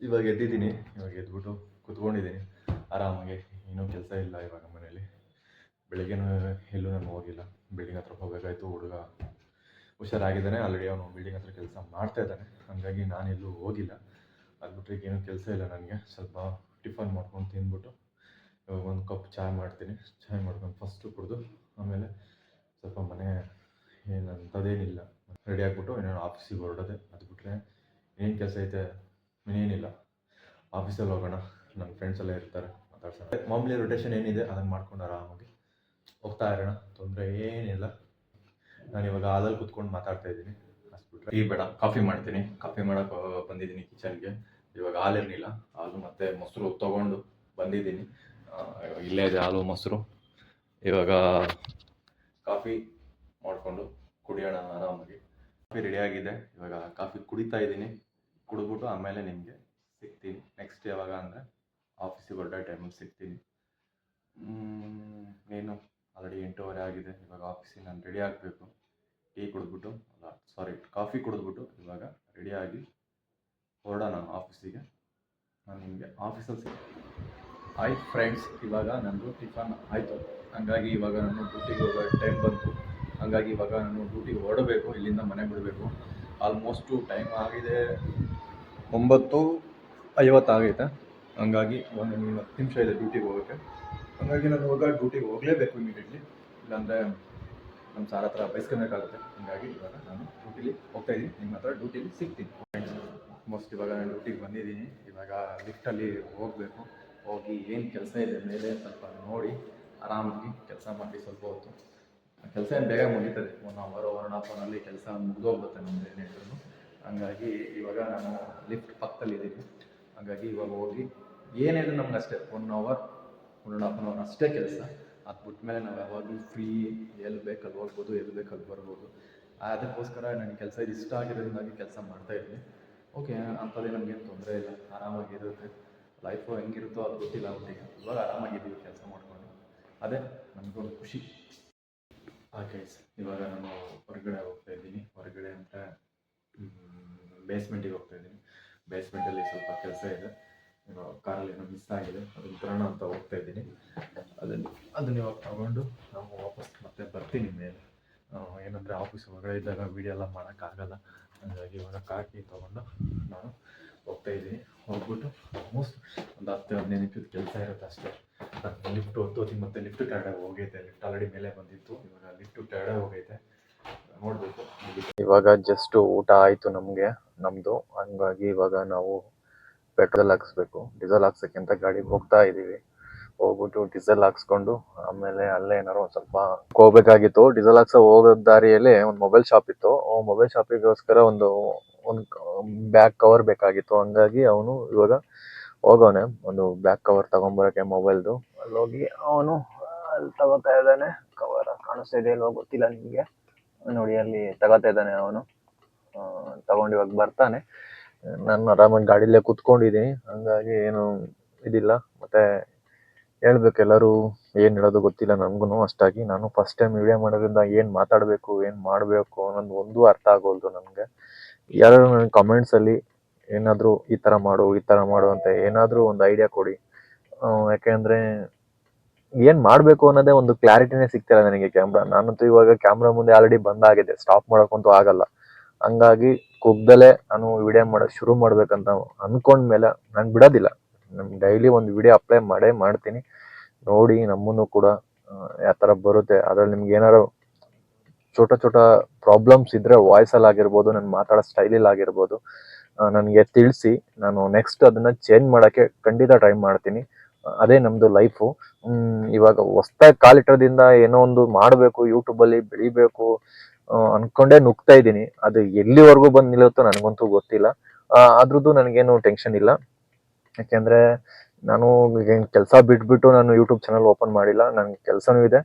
ಇವಾಗ ಎದ್ದಿದ್ದೀನಿ. ಇವಾಗ ಎದ್ಬಿಟ್ಟು ಕುತ್ಕೊಂಡಿದ್ದೀನಿ ಆರಾಮಾಗಿ. ಏನೂ ಕೆಲಸ ಇಲ್ಲ ಇವಾಗ ಮನೇಲಿ. ಬೆಳಿಗ್ಗೆನೂ ಎಲ್ಲೂ ನಾನು ಹೋಗಿಲ್ಲ. ಬಿಲ್ಡಿಂಗ್ ಹತ್ರ ಹೋಗಬೇಕಾಯ್ತು. ಹುಡುಗ ಹುಷಾರಾಗಿದ್ದಾನೆ, ಆಲ್ರೆಡಿ ಅವನು ಬಿಲ್ಡಿಂಗ್ ಹತ್ರ ಕೆಲಸ ಮಾಡ್ತಾ ಇದ್ದಾನೆ. ಹಾಗಾಗಿ ನಾನೆಲ್ಲೂ ಹೋಗಿಲ್ಲ. ಅದು ಬಿಟ್ಟರೆ ಏನೂ ಕೆಲಸ ಇಲ್ಲ ನನಗೆ. ಸ್ವಲ್ಪ ಟಿಫನ್ ಮಾಡ್ಕೊಂಡು ತಿಂದ್ಬಿಟ್ಟು ಇವಾಗ ಒಂದು ಕಪ್ ಚಹಾ ಮಾಡ್ತೀನಿ. ಚಹಾ ಮಾಡ್ಕೊಂಡು ಫಸ್ಟು ಕುಡಿದು ಆಮೇಲೆ ಸ್ವಲ್ಪ ಮನೆ ಏನಂಥದ್ದೇನಿಲ್ಲ, ರೆಡಿ ಆಗಿಬಿಟ್ಟು ಏನೇನು ಆಫೀಸಿಗೆ ಹೊರಡೋದೆ. ಅದು ಬಿಟ್ಟರೆ ಏನು ಕೆಲಸ ಐತೆ ಇನ್ನೇನಿಲ್ಲ. ಆಫೀಸಲ್ಲಿ ಹೋಗೋಣ, ನನ್ನ ಫ್ರೆಂಡ್ಸ್ ಎಲ್ಲ ಇರ್ತಾರೆ, ಮಾತಾಡ್ಸೋಣ. ಮಾಮೂಲಿ ರೊಟೇಷನ್ ಏನಿದೆ ಅದನ್ನು ಮಾಡ್ಕೊಂಡು ಆರಾಮಾಗಿ ಹೋಗ್ತಾ ಇರೋಣ, ತೊಂದರೆ ಏನಿಲ್ಲ. ನಾನು ಇವಾಗ ಹಾಲಲ್ಲಿ ಕೂತ್ಕೊಂಡು ಮಾತಾಡ್ತಾ ಇದ್ದೀನಿ. ಅಷ್ಟು ಟೀ ಬೇಡ, ಕಾಫಿ ಮಾಡ್ತೀನಿ. ಕಾಫಿ ಮಾಡೋಕೆ ಬಂದಿದ್ದೀನಿ ಕಿಚನ್ಗೆ. ಇವಾಗ ಹಾಲಿರಲಿಲ್ಲ, ಹಾಲು ಮತ್ತು ಮೊಸರು ತೊಗೊಂಡು ಬಂದಿದ್ದೀನಿ. ಇಲ್ಲೇ ಇದೆ ಹಾಲು ಮೊಸರು. ಇವಾಗ ಕಾಫಿ ಮಾಡಿಕೊಂಡು ಕುಡಿಯೋಣ ಆರಾಮಾಗಿ. ಕಾಫಿ ರೆಡಿಯಾಗಿದೆ. ಇವಾಗ ಕಾಫಿ ಕುಡಿತಾ ಇದ್ದೀನಿ. ಕುಡಿದ್ಬಿಟ್ಟು ಆಮೇಲೆ ನಿಮಗೆ ಸಿಗ್ತೀನಿ. ನೆಕ್ಸ್ಟ್ ಯಾವಾಗ ಅಂದರೆ ಆಫೀಸಿಗೆ ಹೊರಡೋ ಟೈಮಲ್ಲಿ ಸಿಗ್ತೀನಿ. ಏನು ಆಲ್ರೆಡಿ 8:30 ಆಗಿದೆ. ಇವಾಗ ಆಫೀಸಿಗೆ ನಾನು ರೆಡಿ ಆಗಬೇಕು. ಟೀ ಕುಡಿದ್ಬಿಟ್ಟು ಕಾಫಿ ಕುಡಿದ್ಬಿಟ್ಟು ಇವಾಗ ರೆಡಿಯಾಗಿ ಹೊರಡೋಣ ಆಫೀಸಿಗೆ. ನಾನು ನಿಮಗೆ ಆಫೀಸಲ್ಲಿ ಹಾಯ್ ಫ್ರೆಂಡ್ಸ್, ಇವಾಗ ನಂದು ಟಿಫನ್ ಆಯಿತು. ಹಾಗಾಗಿ ಇವಾಗ ನಾನು ಡ್ಯೂಟಿಗೆ ಹೋಗೋ ಟೈಮ್ ಬಂತು. ಹಾಗಾಗಿ ಇವಾಗ ನಾನು ಡ್ಯೂಟಿಗೆ ಹೊರಡಬೇಕು, ಇಲ್ಲಿಂದ ಮನೆಗೆ ಬಿಡಬೇಕು. ಆಲ್ಮೋಸ್ಟು ಟೈಮ್ ಆಗಿದೆ 9:50 ಆಗೈತೆ. ಹಂಗಾಗಿ ಒಂದು 10 ನಿಮಿಷ ಇದೆ ಡ್ಯೂಟಿಗೆ ಹೋಗೋಕ್ಕೆ. ಹಾಗಾಗಿ ನಾನು ಇವಾಗ ಡ್ಯೂಟಿಗೆ ಹೋಗಲೇಬೇಕು ಇಮಿಡಿಯೇಟ್ಲಿ, ಇಲ್ಲಾಂದರೆ ನಮ್ಮ ಸಾರ್ ಹತ್ರ ಬಯಸ್ಕೊಬೇಕಾಗುತ್ತೆ. ಹಾಗಾಗಿ ಇವಾಗ ನಾನು ಡ್ಯೂಟಿಲಿ ಹೋಗ್ತಾಯಿದ್ದೀನಿ. ನಿಮ್ಮ ಹತ್ರ ಡ್ಯೂಟಿಲಿ ಸಿಗ್ತೀನಿ ಫ್ರೆಂಡ್ಸ್. ಆಲ್ಮೋಸ್ಟ್ ಇವಾಗ ನಾನು ಡ್ಯೂಟಿಗೆ ಬಂದಿದ್ದೀನಿ. ಇವಾಗ ಲಿಫ್ಟಲ್ಲಿ ಹೋಗಬೇಕು. ಹೋಗಿ ಏನು ಕೆಲಸ ಇದೆ ಮೇಲೆ ಸ್ವಲ್ಪ ನೋಡಿ ಆರಾಮಾಗಿ ಕೆಲಸ ಮಾಡಿ ಸ್ವಲ್ಪ ಹೊತ್ತು. ಕೆಲಸ ಏನು ಬೇಗ ಮುಗೀತದೆ, 1 hour 1.5 hour ಕೆಲಸ ಮುಗಿದೋಗ್ಗುತ್ತೆ ನಮ್ಮದು ಏನಿದ್ರು. ಹಂಗಾಗಿ ಇವಾಗ ನಾನು ಲಿಫ್ಟ್ ಪಕ್ಕದಲ್ಲಿದ್ದೀನಿ. ಹಾಗಾಗಿ ಇವಾಗ ಹೋಗಿ ಏನಿದೆ ನಮ್ಗೆ ಅಷ್ಟೇ 1 hour 1.5 hour ಅಷ್ಟೇ ಕೆಲಸ. ಅದು ಬಿಟ್ಮೇಲೆ ನಾವು ಯಾವಾಗಲೂ ಫ್ರೀ, ಎಲ್ಲಿ ಬೇಕಲ್ಲಿ ಹೋಗ್ಬೋದು, ಎಲ್ಲಿ ಬೇಕಲ್ಲಿ ಬರ್ಬೋದು. ಅದಕ್ಕೋಸ್ಕರ ನನಗೆ ಕೆಲಸ ಇಷ್ಟ ಆಗಿರೋದ್ರಿಂದಾಗಿ ಕೆಲಸ ಮಾಡ್ತಾಯಿದ್ದೀನಿ. ಓಕೆ, ಅಂಥದ್ದೇ ನಮಗೇನು ತೊಂದರೆ ಇಲ್ಲ, ಆರಾಮಾಗಿರುತ್ತೆ. ಲೈಫು ಹೆಂಗಿರುತ್ತೋ ಅದು ಗೊತ್ತಿಲ್ಲ ಒಟ್ಟಿಗೆ. ಇವಾಗ ಆರಾಮಾಗಿದ್ದೀವಿ ಕೆಲಸ ಮಾಡಿಕೊಂಡು, ಅದೇ ನಮಗೊಂದು ಖುಷಿ. ಹಾಗೆ ಇವಾಗ ನಾನು ಹೊರಗಡೆ ಹೋಗ್ತಾಯಿದ್ದೀನಿ. ಹೊರಗಡೆ ಅಂದರೆ ಬೇಸ್ಮೆಂಟಿಗೆ ಹೋಗ್ತಾಯಿದ್ದೀನಿ. ಬೇಸ್ಮೆಂಟಲ್ಲಿ ಸ್ವಲ್ಪ ಕೆಲಸ ಇದೆ. ಕಾರಲ್ಲಿ ಏನೋ ಮಿಸ್ ಆಗಿದೆ, ಅದನ್ನು ತರೋಣ ಅಂತ ಹೋಗ್ತಾಯಿದ್ದೀನಿ. ಅದನ್ನು ಇವಾಗ ತಗೊಂಡು ನಾವು ವಾಪಸ್ ಮತ್ತೆ ಬರ್ತೀನಿ ಮೇಲೆ. ಏನಂದರೆ ಆಫೀಸ್ ಹೊರಗಡೆ ಇದ್ದಾಗ ವೀಡಿಯೋ ಎಲ್ಲ ಮಾಡೋಕ್ಕಾಗಲ್ಲ. ಹಾಗಾಗಿ ಇವಾಗ ಕಾರ್ ಕೀ ತೊಗೊಂಡು ನಾನು ಹೋಗ್ತಾಯಿದ್ದೀನಿ. ಹೋಗ್ಬಿಟ್ಟು ಆಲ್ಮೋಸ್ಟ್ ಒಂದು 10-15 ನಿಮಿಷದ ಕೆಲಸ ಇರುತ್ತೆ ಅಷ್ಟೇ. ನಾನು ಲಿಫ್ಟ್ ಹೊತ್ತೋತೀನಿ, ಮತ್ತು ಲಿಫ್ಟ್ ಕೆಳಗಡೆ ಹೋಗೈತೆ. ಲಿಫ್ಟ್ ಆಲ್ರೆಡಿ ಮೇಲೆ ಬಂದಿತ್ತು, ಇವಾಗ ಲಿಫ್ಟು ಕೆಳಗಡೆ ಹೋಗೈತೆ, ನೋಡಬೇಕು. ಇವಾಗ ಜಸ್ಟ್ ಊಟ ಆಯಿತು ನಮ್ಮದು. ಹಂಗಾಗಿ ಇವಾಗ ನಾವು ಪೆಟ್ರೋಲ್ ಹಾಕಿಸ್ಬೇಕು. ಡೀಸೆಲ್ ಹಾಕ್ಸೋಕ್ಕೆ ಅಂತ ಗಾಡಿಗೆ ಹೋಗ್ತಾ ಇದ್ದೀವಿ. ಹೋಗ್ಬಿಟ್ಟು ಡೀಸೆಲ್ ಹಾಕ್ಸ್ಕೊಂಡು ಆಮೇಲೆ ಅಲ್ಲೇ ಏನಾರು ಒಂದು ಸ್ವಲ್ಪ ಹೋಗ್ಬೇಕಾಗಿತ್ತು. ಡೀಸೆಲ್ ಹಾಕ್ಸೋ ಹೋಗೋ ದಾರಿಯಲ್ಲಿ ಒಂದು ಮೊಬೈಲ್ ಶಾಪ್ ಇತ್ತು. ಮೊಬೈಲ್ ಶಾಪಿಗೋಸ್ಕರ ಒಂದು ಬ್ಯಾಕ್ ಕವರ್ ಬೇಕಾಗಿತ್ತು. ಹಂಗಾಗಿ ಅವನು ಇವಾಗ ಹೋಗೋನೆ ಒಂದು ಬ್ಯಾಕ್ ಕವರ್ ತಗೊಂಬರೋಕ್ಕೆ ಮೊಬೈಲ್ದು. ಅಲ್ಲಿ ಹೋಗಿ ಅವನು ಅಲ್ಲಿ ತಗೋತಾ ಇದ್ದಾನೆ. ಕವರ್ ಕಾಣಿಸ್ತಾ ಇದೆಯಲ್ವ ಗೊತ್ತಿಲ್ಲ ನಿಮಗೆ, ನೋಡಿ ಅಲ್ಲಿ ತಗೋತಾ ಇದ್ದಾನೆ ಅವನು. ತಗೊಂಡು ಇವಾಗ ಬರ್ತಾನೆ. ನಾನು ಆರಾಮಾಗಿ ಗಾಡಿಲೇ ಕೂತ್ಕೊಂಡಿದ್ದೀನಿ. ಹಂಗಾಗಿ ಏನು ಇದಿಲ್ಲ. ಮತ್ತು ಹೇಳ್ಬೇಕು, ಎಲ್ಲರೂ ಏನು ಹೇಳೋದು ಗೊತ್ತಿಲ್ಲ ನನಗೂ ಅಷ್ಟಾಗಿ. ನಾನು ಫಸ್ಟ್ ಟೈಮ್ ವಿಡಿಯೋ ಮಾಡೋದ್ರಿಂದ ಏನು ಮಾತಾಡಬೇಕು, ಏನು ಮಾಡಬೇಕು ಅನ್ನೋದು ಒಂದೂ ಅರ್ಥ ಆಗೋಲ್ದು ನನಗೆ. ಯಾರು ನನಗೆ ಕಮೆಂಟ್ಸಲ್ಲಿ ಏನಾದರೂ ಈ ಥರ ಮಾಡು ಅಂತ ಏನಾದರೂ ಒಂದು ಐಡಿಯಾ ಕೊಡಿ. ಯಾಕೆಂದರೆ ಏನು ಮಾಡಬೇಕು ಅನ್ನೋದೇ ಒಂದು ಕ್ಲಾರಿಟಿನೇ ಸಿಗ್ತಿಲ್ಲ ನನಗೆ. ನಾನಂತೂ ಇವಾಗ ಕ್ಯಾಮ್ರಾ ಮುಂದೆ ಆಲ್ರೆಡಿ ಬಂದಾಗಿದೆ, ಸ್ಟಾಪ್ ಮಾಡೋಕ್ಕಂತೂ ಆಗಲ್ಲ. ಹಂಗಾಗಿ ಕುಗ್ದಲೇ ನಾನು ವಿಡಿಯೋ ಮಾಡೋದು ಶುರು ಮಾಡ್ಬೇಕಂತ ಅಂದ್ಕೊಂಡ್ಮೇಲೆ ನಾನು ಬಿಡೋದಿಲ್ಲ. ನಾನು ಡೈಲಿ ಒಂದು ವಿಡಿಯೋ ಅಪ್ಲೈ ಮಾಡ್ತೀನಿ. ನೋಡಿ ನಮ್ಮನ್ನು ಕೂಡ ಯಾವ ಥರ ಬರುತ್ತೆ. ಅದರಲ್ಲಿ ನಿಮ್ಗೆ ಏನಾರು ಚೋಟ ಪ್ರಾಬ್ಲಮ್ಸ್ ಇದ್ದರೆ ವಾಯ್ಸಲ್ಲಿ ಆಗಿರ್ಬೋದು, ನಾನು ಮಾತಾಡೋ ಸ್ಟೈಲಲ್ಲಿ ಆಗಿರ್ಬೋದು, ನನಗೆ ತಿಳಿಸಿ. ನಾನು ನೆಕ್ಸ್ಟ್ ಅದನ್ನು ಚೇಂಜ್ ಮಾಡೋಕ್ಕೆ ಖಂಡಿತ ಟ್ರೈ ಮಾಡ್ತೀನಿ. ಅದೇ ನಮ್ಮದು ಲೈಫು. ಇವಾಗ ಹೊಸ್ದಾಗಿ ಕಾಲಿಟ್ಟೋದ್ರಿಂದ ಏನೋ ಒಂದು ಮಾಡಬೇಕು, ಯೂಟ್ಯೂಬಲ್ಲಿ ಬೆಳಿಬೇಕು ಅಂದ್ಕೊಂಡೇ ನುಗ್ತಾ ಇದ್ದೀನಿ. ಅದು ಎಲ್ಲಿವರೆಗೂ ಬಂದು ನಿಲ್ಲುತ್ತೋ ನನಗಂತೂ ಗೊತ್ತಿಲ್ಲ. ಅದ್ರದ್ದು ನನಗೇನು ಟೆನ್ಷನ್ ಇಲ್ಲ. ಯಾಕೆಂದರೆ ನಾನು ಕೆಲಸ ಬಿಟ್ಬಿಟ್ಟು ನಾನು ಯೂಟ್ಯೂಬ್ ಚಾನಲ್ ಓಪನ್ ಮಾಡಿಲ್ಲ. ನನಗೆ ಕೆಲಸನೂ ಇದೆ.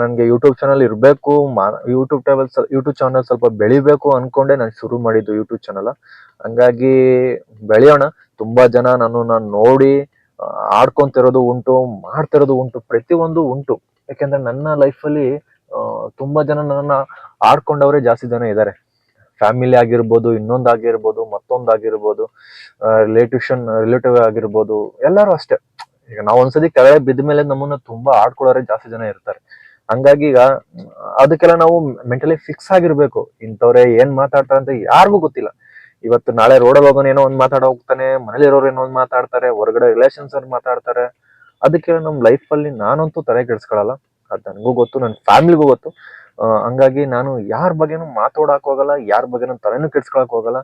ನನಗೆ ಯೂಟ್ಯೂಬ್ ಚಾನಲ್ ಇರಬೇಕು, ಯೂಟ್ಯೂಬ್ ಚಾನಲ್ ಸ್ವಲ್ಪ ಬೆಳಿಬೇಕು ಅಂದ್ಕೊಂಡೆ ನಾನು ಶುರು ಮಾಡಿದ್ದು ಯೂಟ್ಯೂಬ್ ಚಾನಲ್. ಹಂಗಾಗಿ ಬೆಳೆಯೋಣ. ತುಂಬ ಜನ ನಾನು ನೋಡಿ ಆಡ್ಕೊತಿರೋದು ಉಂಟು, ಮಾಡ್ತಿರೋದು ಉಂಟು, ಪ್ರತಿಯೊಂದು ಉಂಟು. ಯಾಕೆಂದರೆ ನನ್ನ ಲೈಫಲ್ಲಿ ತುಂಬ ಜನ ನನ್ನನ್ನು ಆಡ್ಕೊಂಡವರೇ ಜಾಸ್ತಿ ಜನ ಇದ್ದಾರೆ. ಫ್ಯಾಮಿಲಿ ಆಗಿರ್ಬೋದು, ಇನ್ನೊಂದಾಗಿರ್ಬೋದು, ಮತ್ತೊಂದಾಗಿರ್ಬೋದು, ರಿಲೇಟಿವ್ ಆಗಿರ್ಬೋದು, ಎಲ್ಲರೂ ಅಷ್ಟೇ. ಈಗ ನಾವು ಒಂದ್ಸತಿ ಕೆಳಗೆ ಬಿದ್ದ ಮೇಲೆ ನಮ್ಮನ್ನ ತುಂಬಾ ಆಡ್ಕೊಳ್ಳೋರೆ ಜಾಸ್ತಿ ಜನ ಇರ್ತಾರೆ. ಹಂಗಾಗಿ ಈಗ ಅದಕ್ಕೆಲ್ಲ ನಾವು ಮೆಂಟಲಿ ಫಿಕ್ಸ್ ಆಗಿರ್ಬೇಕು. ಇಂಥವ್ರೆ ಏನ್ ಮಾತಾಡ್ತಾರೆ ಅಂತ ಯಾರಿಗೂ ಗೊತ್ತಿಲ್ಲ. ಇವತ್ತು ನಾಳೆ ರೋಡಲ್ಲಿ ಹೋಗೋನು ಏನೋ ಒಂದ್ ಮಾತಾಡ ಹೋಗ್ತಾನೆ, ಮನೇಲಿ ಇರೋರು ಏನೋ ಒಂದ್ ಮಾತಾಡ್ತಾರೆ, ಹೊರಗಡೆ ರಿಲೇಷನ್ಸ್ ಅವ್ರು ಮಾತಾಡ್ತಾರೆ. ಅದಕ್ಕೆ ನಮ್ಮ ಲೈಫ್ ಅಲ್ಲಿ ನಾನಂತೂ ತಲೆ ಕೆಡಿಸ್ಕೊಳಲ್ಲ. ಅದ್ ನನಗೂ ಗೊತ್ತು, ನನ್ನ ಫ್ಯಾಮಿಲಿಗೂ ಗೊತ್ತು. ಹಂಗಾಗಿ ನಾನು ಯಾರ ಬಗ್ಗೆನೂ ಮಾತಾಡಕ್ ಹೋಗಲ್ಲ, ಯಾರ ಬಗ್ಗೆನೂ ತಲೆನೂ ಕೆಡ್ಸ್ಕೊಳಕ್ ಹೋಗಲ್ಲ.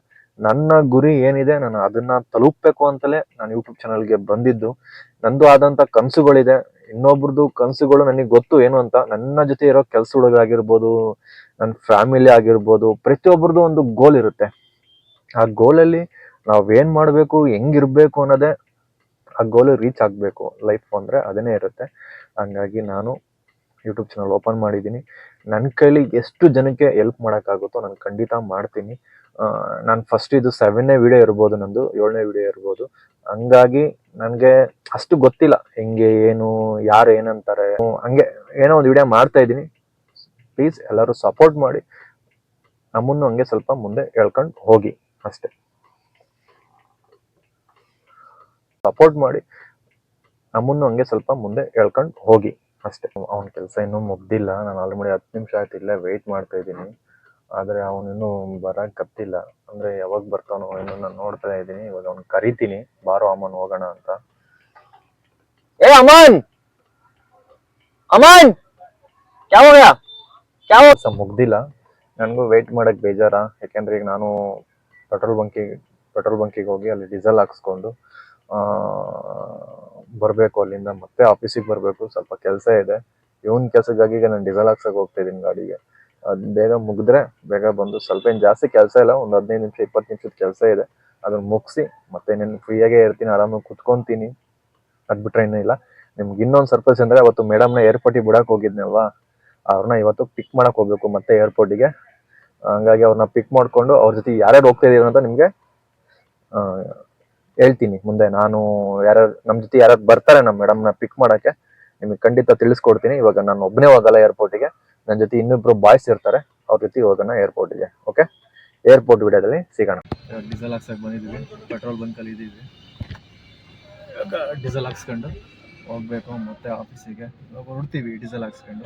ನನ್ನ ಗುರಿ ಏನಿದೆ ನಾನು ಅದನ್ನ ತಲುಪಬೇಕು ಅಂತಲೇ ನಾನು ಯೂಟ್ಯೂಬ್ ಚಾನಲ್ಗೆ ಬಂದಿದ್ದು. ನಂದು ಆದಂತ ಕನಸುಗಳಿದೆ, ಇನ್ನೊಬ್ರದ್ದು ಕನಸುಗಳು ನನಗೆ ಗೊತ್ತು ಏನು ಅಂತ. ನನ್ನ ಜೊತೆ ಇರೋ ಕೆಲ್ಸಗಳಿಗಾಗಿರ್ಬೋದು, ನನ್ನ ಫ್ಯಾಮಿಲಿ ಆಗಿರ್ಬೋದು, ಪ್ರತಿಯೊಬ್ಬರದ್ದು ಒಂದು ಗೋಲ್ ಇರುತ್ತೆ. ಆ ಗೋಲಲ್ಲಿ ನಾವೇನ್ ಮಾಡ್ಬೇಕು, ಹೆಂಗಿರ್ಬೇಕು ಅನ್ನೋದೇ ಆ ಗೋಲ್ ರೀಚ್ ಆಗ್ಬೇಕು. ಲೈಫ್ ಅಂದ್ರೆ ಅದನ್ನೇ ಇರುತ್ತೆ. ಹಂಗಾಗಿ ನಾನು ಯೂಟ್ಯೂಬ್ ಚಾನಲ್ ಓಪನ್ ಮಾಡಿದ್ದೀನಿ. ನನ್ನ ಕೈಲಿ ಎಷ್ಟು ಜನಕ್ಕೆ ಹೆಲ್ಪ್ ಮಾಡೋಕ್ಕಾಗುತ್ತೋ ನಾನು ಖಂಡಿತ ಮಾಡ್ತೀನಿ. ನಾನು ಫಸ್ಟ್ ಇದು 7ನೇ ವಿಡಿಯೋ ಇರ್ಬೋದು, ನಂದು 7ನೇ ವಿಡಿಯೋ ಇರ್ಬೋದು. ಹಂಗಾಗಿ ನನಗೆ ಅಷ್ಟು ಗೊತ್ತಿಲ್ಲ ಹೆಂಗೆ ಏನು, ಯಾರು ಏನಂತಾರೆ. ಹಂಗೆ ಏನೋ ಒಂದು ವಿಡಿಯೋ ಮಾಡ್ತಾ ಇದ್ದೀನಿ. ಪ್ಲೀಸ್ ಎಲ್ಲರೂ ಸಪೋರ್ಟ್ ಮಾಡಿ ನಮ್ಮನ್ನು ಹಂಗೆ ಸ್ವಲ್ಪ ಮುಂದೆ ಹೇಳ್ಕೊಂಡು ಹೋಗಿ ಅಷ್ಟೇ. ಸಪೋರ್ಟ್ ಮಾಡಿ ನಮ್ಮನ್ನು ಹಂಗೆ ಸ್ವಲ್ಪ ಮುಂದೆ ಹೇಳ್ಕೊಂಡು ಹೋಗಿ ಅಷ್ಟೇ. ಅವನ ಕೆಲಸ ಇನ್ನೂ ಮುಗ್ದಿಲ್ಲ. ನಾನು ಆಲ್ರೆಡಿ 10 ನಿಮಿಷ ಆಯ್ತು ಇಲ್ಲೇ ವೆಯ್ಟ್ ಮಾಡ್ತಾ ಇದ್ದೀನಿ. ಆದರೆ ಅವನಿನ್ನೂ ಬರಕತ್ತಿಲ್ಲ. ಅಂದರೆ ಯಾವಾಗ ಬರ್ತಾನೋ ಏನೋ ನಾನು ನೋಡ್ತಾ ಇದ್ದೀನಿ. ಇವಾಗ ಅವ್ನು ಕರಿತೀನಿ, ಬಾರೋ ಅಮನ್ ಹೋಗೋಣ ಅಂತ. ಏ ಅಮನ್, ಅಮನ್ ಕೆಲಸ ಮುಗ್ದಿಲ್ಲ. ನನಗೂ ವೆಯ್ಟ್ ಮಾಡಕ್ ಬೇಜಾರ. ಯಾಕೆಂದ್ರೆ ಈಗ ನಾನು ಪೆಟ್ರೋಲ್ ಬಂಕಿಗೆ ಹೋಗಿ ಅಲ್ಲಿ ಡೀಸೆಲ್ ಹಾಕ್ಸ್ಕೊಂಡು ಬರಬೇಕು. ಅಲ್ಲಿಂದ ಮತ್ತೆ ಆಫೀಸಿಗೆ ಬರಬೇಕು. ಸ್ವಲ್ಪ ಕೆಲಸ ಇದೆ. ಇವನ್ ಕೆಲಸಕ್ಕಾಗಿ ಈಗ ನಾನು ಡೀಸೆಲ್ ಹಾಕ್ಸಕ್ಕೆ ಹೋಗ್ತಾ ಇದ್ದೀನಿ ಗಾಡಿಗೆ. ಅದು ಬೇಗ ಮುಗಿದ್ರೆ ಬೇಗ ಬಂದು, ಸ್ವಲ್ಪ ಏನು ಜಾಸ್ತಿ ಕೆಲಸ ಇಲ್ಲ, ಒಂದು 15 ನಿಮಿಷ 20 ನಿಮಿಷದ ಕೆಲಸ ಇದೆ. ಅದನ್ನ ಮುಗಿಸಿ ಮತ್ತೆ ನಾನು ಫ್ರೀಯಾಗೇ ಇರ್ತೀನಿ, ಆರಾಮಾಗಿ ಕುತ್ಕೊಂತೀನಿ. ಅದು ಬಿಟ್ರೆ ಇನ್ನೂ ಇಲ್ಲ. ನಿಮ್ಗೆ ಇನ್ನೊಂದು ಸರ್ಪ್ರೈಸ್ ಅಂದರೆ, ಅವತ್ತು ಮೇಡಮ್ನ ಏರ್ಪೋರ್ಟಿಗೆ ಬಿಡಕ್ಕೆ ಹೋಗಿದ್ನಲ್ವಾ, ಅವ್ರನ್ನ ಇವತ್ತು ಪಿಕ್ ಮಾಡಕ್ಕೆ ಹೋಗ್ಬೇಕು ಮತ್ತೆ ಏರ್ಪೋರ್ಟಿಗೆ. ಹಂಗಾಗಿ ಅವ್ರನ್ನ ಪಿಕ್ ಮಾಡಿಕೊಂಡು ಅವ್ರ ಜೊತೆ ಯಾರ್ಯಾರು ಹೋಗ್ತಾ ಇದೀರ ಅಂತ ನಿಮಗೆ ಹೇಳ್ತೀನಿ ಮುಂದೆ. ನಾನು ನಮ್ಮ ಜೊತೆ ಯಾರು ಬರ್ತಾರೆ ನಮ್ಮ ಮೇಡಮ್ನ ಪಿಕ್ ಮಾಡಕ್ಕೆ ನಿಮಗೆ ಖಂಡಿತ ತಿಳಿಸ್ಕೊಡ್ತೀನಿ. ಇವಾಗ ನಾನು ಒಬ್ಬನೇ ಹೋಗಲ್ಲ ಏರ್ಪೋರ್ಟಿಗೆ, ನನ್ನ ಜೊತೆ ಇನ್ನಿಬ್ರು ಬಾಯ್ಸ್ ಇರ್ತಾರೆ, ಅವ್ರ ಜೊತೆ ಹೋಗೋಣ ಏರ್ಪೋರ್ಟಿಗೆ. ಓಕೆ, ಏರ್ಪೋರ್ಟ್ ವಿಡಿಯೋದಲ್ಲಿ ಸಿಗೋಣ. ಡೀಸೆಲ್ ಹಾಕ್ಸಕ್ಕೆ ಬಂದಿದ್ದೀವಿ, ಪೆಟ್ರೋಲ್ ಬಂಕಲ್ಲಿ ಇದ್ದೀವಿ. ಇವಾಗ ಡೀಸೆಲ್ ಹಾಕ್ಸ್ಕೊಂಡು ಹೋಗ್ಬೇಕು ಮತ್ತೆ ಆಫೀಸಿಗೆ. ಹೊರಡ್ತೀವಿ ಡೀಸೆಲ್ ಹಾಕ್ಸ್ಕೊಂಡು.